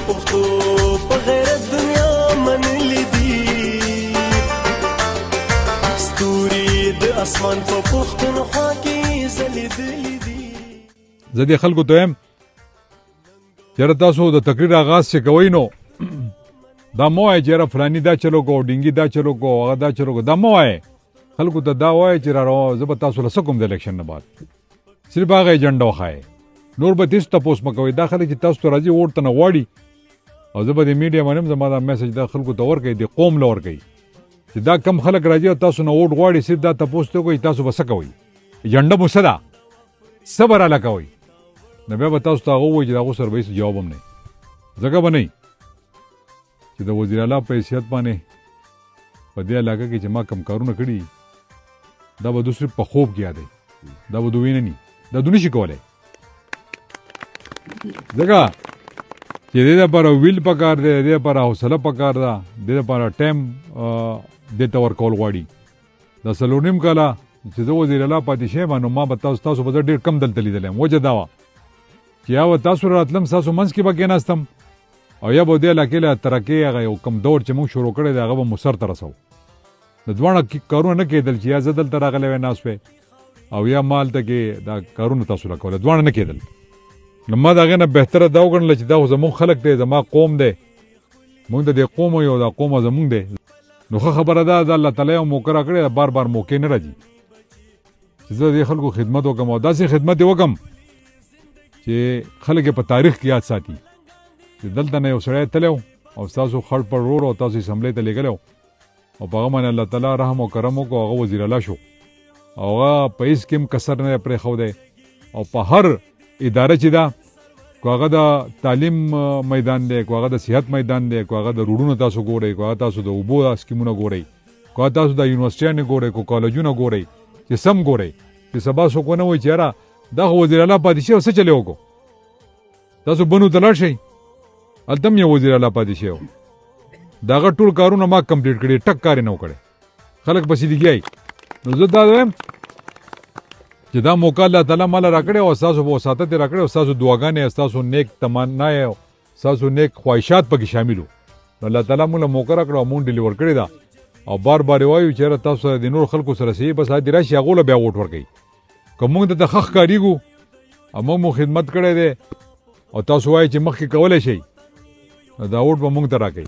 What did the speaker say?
پښتو په غیرت دنیا منلې دي ستوري د اسمان په پښتونخوا کې ځلېدلې دي. زه دې خلکو ته وایم چېرې تاسو د تقریر آغاز چې کوئ نو دا مه وایئ چې یاره فلاني دا چلو کو ډینګي دا چلو کو هغه دا چلو کو دا مه وایئ خلکو ته دا وایئ چې را زه به تاسو له څه کوم د الیکشن نه بعد صرف هغه ایجنډا وښایئ نور به هېڅ تپوس مه کوئ دا خلک چې تاسو ته راځي ووټ ته نه غواړي او زه به د میډیا باندې هم زما دا میسج دا خلکو ته ورکوئ د قوم له ورکوئ چې دا کم خلک راځي او تاسو نه ووټ غواړي صرف دا تپوس ته کوئ تاسو به څه کوئ ایجنډا مو څه ده څه به راله کوئ نو بیا به تاسو ته هغه ووایي چې د هغو سره به هېڅ جواب هم نه ځکه به نه چې د وزیر اعلی په حیثیت باندې په دې علاقه کې چې ما کم کارونه کړي دا به دو صرف په خوب کې یادوي دا به دو وینه ني دا دو نشي کولی ځکه چې دې دپاره ویل پکار دی دې دپاره حوصله پکار ده دې دپاره ټایم دې ته ورکول غواړي دا څلور نیم کاله چې زه وزیر اعلی پاتې شوی نو ما به تاسو به زه ډېر کم دلته لیدلی یم وجه دا وه چې یا به تاسو راتلم ستاسو منځ کې به کېناستم او یا به دې علاقې له ترقۍ هغه یو کم دور چې موږ شروع کړی دی هغه به مو سر ته رسو د دواړه کارونه نه کېدل چې یا زه دلته راغلی وی ناست وی او یا ما هلته کې دا کارونه تاسو له کولی دواړه نه کېدل نو ما د هغې نه بهتره دا وګڼله چې دا خو زموږ خلک دی زما قوم دی موږ د دې قوم یو دا قوم زموږ دی نو ښه خبره ده د الله تعالی یو موقع راکړې ده بار بار موقع نه راځي چې زه د دې خلکو خدمت وکړم او داسې خدمت یې وکړم چې خلک یې په تاریخ کې یاد ساتي چې دلته نه یو سړی تللی او ستاسو خړ پړ ورور او تاسو اسمبلۍ ته لېږلی او په هغه باندې الله تعالی رحم او کرم وکړو هغه وزیر اعلی شو او هغه په هېڅ کې هم کسر نه پرېښودی او په هر اداره چې ده که هغه د تعلیم میدان دی که هغه د صحت میدان دی که هغه د روډونو تاسو ګورئ که هغه تاسو د اوبو سکیمونه ګورئ که هغه تاسو د یونیورسټیانې ګورئ که کالجونه ګورئ چې سم ګورئ چې سبا څوک ونه وایي چې یاره دا خو وزیر اعلی پاتې شوی او څه چلې وکړو تاسو بنو ته لاړ شئ هلته هم یو وزیر اعلی پاتې شوی د هغه ټول کارونه ما کمپلیټ کړي ټک کار یې نه و کړی خلک په سیدګي آئي نو زه دا وایم چې دا موقع الله تعالی ماله راکړې او ستاسو په وساطت یې راکړې او ستاسو دعاګانې ستاسو نیک تمنا یې ستاسو نیک خواهشات پکې شامل وو نو الله تعالی موږ له موقع راکړه او مونږ ډیلیور کړې ده او بار بار یې وایو چې یاره تاسو سره د نور خلکو سره صحیح بس دې راشي هغو له بیا ووټ ورکوي که موږ درته ښه ښکارېږو او موږ مو خدمت کړی دی او تاسو وایئ چې مخکې کولی شئ دا ووټ به موږ ته راکوئ